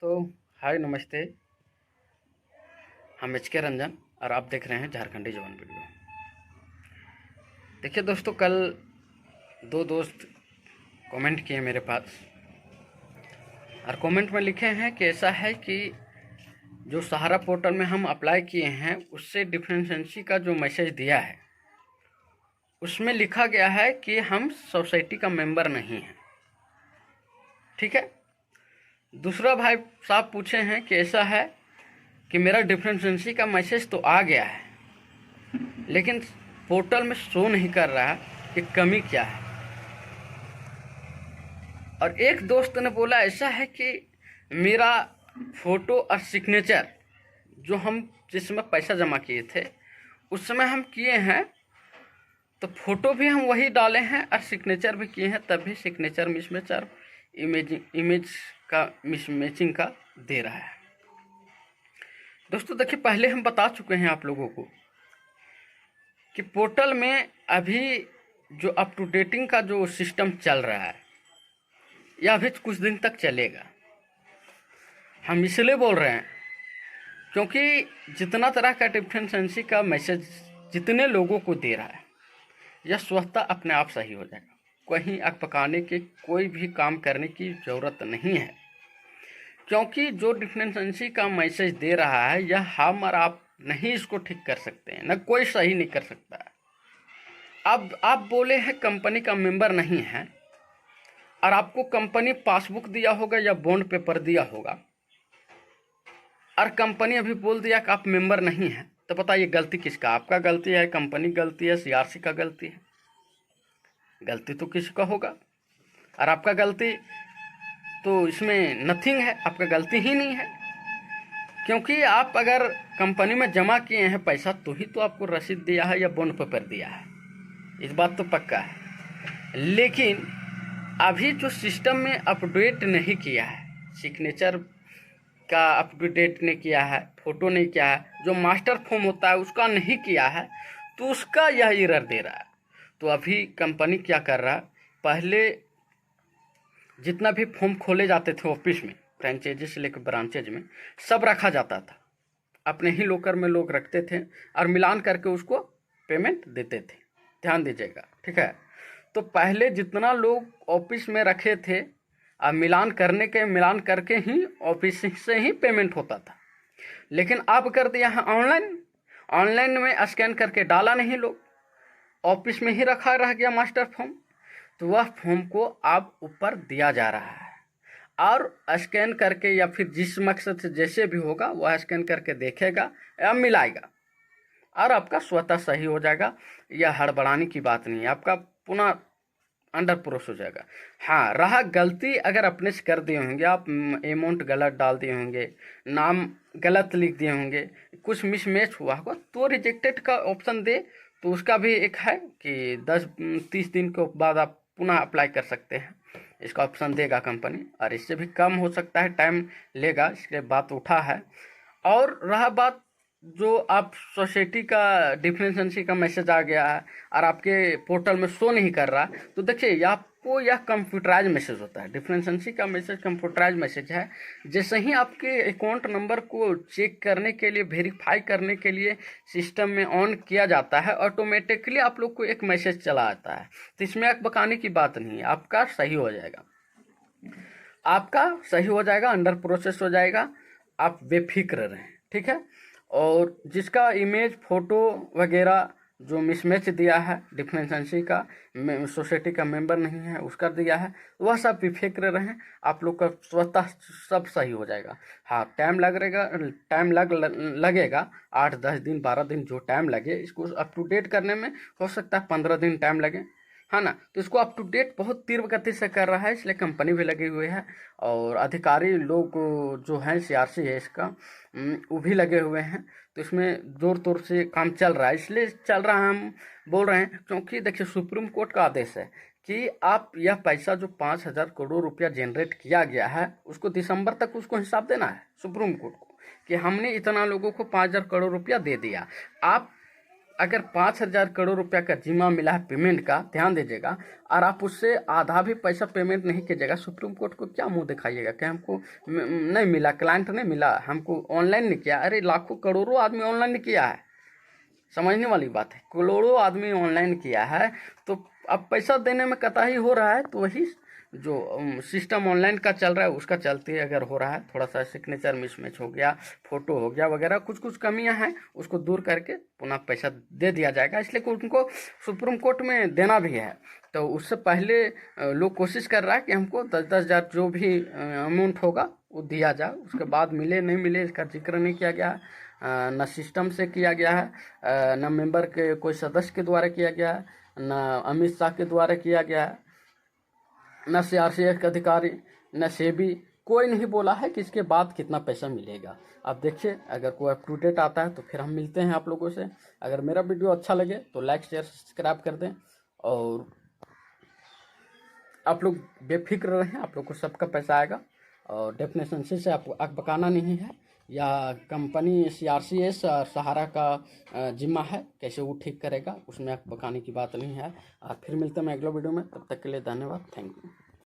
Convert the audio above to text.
तो हाय नमस्ते। हम एच के रंजन और आप देख रहे हैं झारखंडी जवान वीडियो। देखिए दोस्तों, कल दो दोस्त कमेंट किए मेरे पास और कमेंट में लिखे हैं कि ऐसा है कि जो सहारा पोर्टल में हम अप्लाई किए हैं उससे डिफरेंशिएंसी का जो मैसेज दिया है उसमें लिखा गया है कि हम सोसाइटी का मेंबर नहीं हैं। ठीक है। दूसरा भाई साहब पूछे हैं कि ऐसा है कि मेरा डिफरेंशिएंसी का मैसेज तो आ गया है लेकिन पोर्टल में शो नहीं कर रहा है कि कमी क्या है। और एक दोस्त ने बोला ऐसा है कि मेरा फोटो और सिग्नेचर जो हम जिस समय पैसा जमा किए थे उस समय हम किए हैं, तो फोटो भी हम वही डाले हैं और सिग्नेचर भी किए हैं, तब भी सिग्नेचर मिसमैच और इमेज का मिसमैचिंग का दे रहा है। दोस्तों देखिए, पहले हम बता चुके हैं आप लोगों को कि पोर्टल में अभी जो अप टू डेटिंग का जो सिस्टम चल रहा है यह अभी कुछ दिन तक चलेगा। हम इसलिए बोल रहे हैं क्योंकि जितना तरह का डिफरेंशिएंसी का मैसेज जितने लोगों को दे रहा है यह स्वतः अपने आप सही हो जाएगा। कहीं आग पकाने के कोई भी काम करने की ज़रूरत नहीं है, क्योंकि जो डिफरेंशिएंसी का मैसेज दे रहा है यह हम और आप नहीं इसको ठीक कर सकते हैं, न कोई सही नहीं कर सकता है। अब आप बोले हैं कंपनी का मेंबर नहीं है और आपको कंपनी पासबुक दिया होगा या बॉन्ड पेपर दिया होगा और कंपनी अभी बोल दिया कि आप मेंबर नहीं हैं, तो बताइए गलती किसका? आपका गलती है, कंपनी गलती है, सीआरसी का गलती है? गलती तो किसका होगा? और आपका गलती तो इसमें नथिंग है, आपका गलती ही नहीं है, क्योंकि आप अगर कंपनी में जमा किए हैं पैसा तो ही तो आपको रसीद दिया है या बॉन्ड पेपर दिया है, इस बात तो पक्का है। लेकिन अभी जो सिस्टम में अपडेट नहीं किया है, सिग्नेचर का अपडेट नहीं किया है, फोटो नहीं किया है, जो मास्टर फॉर्म होता है उसका नहीं किया है, तो उसका यह एरर दे रहा है। तो अभी कंपनी क्या कर रहा है, पहले जितना भी फॉर्म खोले जाते थे ऑफिस में, फ्रेंचाइजी से लेकर ब्रांचेज में, सब रखा जाता था, अपने ही लोकर में लोग रखते थे और मिलान करके उसको पेमेंट देते थे। ध्यान दीजिएगा, ठीक है। तो पहले जितना लोग ऑफिस में रखे थे अब मिलान करके ही ऑफिस से ही पेमेंट होता था, लेकिन अब कर दिया है ऑनलाइन। ऑनलाइन में स्कैन करके डाला नहीं, लोग ऑफिस में ही रखा रह गया मास्टर फॉर्म, तो वह फॉर्म को अब ऊपर दिया जा रहा है और स्कैन करके या फिर जिस मकसद से जैसे भी होगा वह स्कैन करके देखेगा या मिलाएगा और आपका स्वतः सही हो जाएगा। यह हड़बड़ाने की बात नहीं है, आपका पुनः अंडर प्रोसेस हो जाएगा। हाँ, रहा गलती अगर अपने से कर दिए होंगे, आप अमाउंट गलत डाल दिए होंगे, नाम गलत लिख दिए होंगे, कुछ मिसमैच हुआ होगा, तो रिजेक्टेड का ऑप्शन दे, तो उसका भी एक है कि 10-30 दिन के बाद आप पुनः अप्लाई कर सकते हैं, इसका ऑप्शन देगा कंपनी, और इससे भी कम हो सकता है, टाइम लेगा, इसके बात उठा है। और रहा बात जो आप सोसाइटी का डिफरेंशिएंसी का मैसेज आ गया है और आपके पोर्टल में शो नहीं कर रहा, तो देखिए आपको यह कंप्यूटराइज मैसेज होता है। डिफरेंशिएंसी का मैसेज कंप्यूटराइज मैसेज है। जैसे ही आपके अकाउंट नंबर को चेक करने के लिए, वेरीफाई करने के लिए सिस्टम में ऑन किया जाता है, ऑटोमेटिकली आप लोग को एक मैसेज चला आता है। तो इसमें आग बकाने की बात नहीं है, आपका सही हो जाएगा, आपका सही हो जाएगा, अंडर प्रोसेस हो जाएगा, आप बेफिक्र रहें, ठीक है। और जिसका इमेज फोटो वगैरह जो मिसमैच दिया है डिफरेंशिएंसी का, सोसाइटी का मेंबर नहीं है उसका दिया है, वह सब बेफिक्र रहें, आप लोग का स्वतः सब सही हो जाएगा। हाँ, लगेगा 8-10 दिन 12 दिन, जो टाइम लगे इसको अप टू डेट करने में, हो सकता है 15 दिन टाइम लगे, है ना। तो इसको अप टू डेट बहुत तीव्र गति से कर रहा है, इसलिए कंपनी भी लगी हुई है और अधिकारी लोग जो हैं, सीआरसी है इसका, वो भी लगे हुए हैं। तो इसमें जोर तोर से काम चल रहा है, इसलिए चल रहा है, हम बोल रहे हैं क्योंकि देखिए सुप्रीम कोर्ट का आदेश है कि आप यह पैसा जो 5,000 करोड़ रुपया जनरेट किया गया है उसको दिसंबर तक उसको हिसाब देना है सुप्रीम कोर्ट को, कि हमने इतना लोगों को 5,000 करोड़ रुपया दे दिया। आप अगर 5,000 करोड़ रुपया का जिम्मा मिला है पेमेंट का, ध्यान दीजिएगा, और आप उससे आधा भी पैसा पेमेंट नहीं कीजिएगा, सुप्रीम कोर्ट को क्या मुंह दिखाइएगा कि हमको नहीं मिला, क्लाइंट नहीं मिला, हमको ऑनलाइन नहीं किया। अरे लाखों करोड़ों आदमी ऑनलाइन किया है, समझने वाली बात है, करोड़ों आदमी ऑनलाइन किया है, तो अब पैसा देने में कताही हो रहा है। तो वही जो सिस्टम ऑनलाइन का चल रहा है उसका चलते अगर हो रहा है, थोड़ा सा सिग्नेचर मिसमैच हो गया, फोटो हो गया वगैरह, कुछ कुछ कमियां हैं, उसको दूर करके पुनः पैसा दे दिया जाएगा। इसलिए कि उनको सुप्रीम कोर्ट में देना भी है, तो उससे पहले लोग कोशिश कर रहा है कि हमको 10,000 जो भी अमाउंट होगा वो दिया जाए। उसके बाद मिले नहीं मिले इसका जिक्र नहीं किया गया है, न सिस्टम से किया गया है, न मेंबर के कोई सदस्य के द्वारा किया गया है, न अमित शाह के द्वारा किया गया है, न CRCS के अधिकारी, न सेबी, कोई नहीं बोला है कि इसके बाद कितना पैसा मिलेगा। आप देखिए, अगर कोई अप टू डेट आता है तो फिर हम मिलते हैं आप लोगों से। अगर मेरा वीडियो अच्छा लगे तो लाइक शेयर सब्सक्राइब कर दें, और आप लोग बेफिक्र रहें, आप लोग को सबका पैसा आएगा। और डेफिनेशन से आपको आग बकाना नहीं है, या कंपनी CRCS सहारा का जिम्मा है, कैसे वो ठीक करेगा, उसमें आग बकाने की बात नहीं है। और फिर मिलते हैं मैं अगले वीडियो में, तब तक के लिए धन्यवाद, थैंक यू।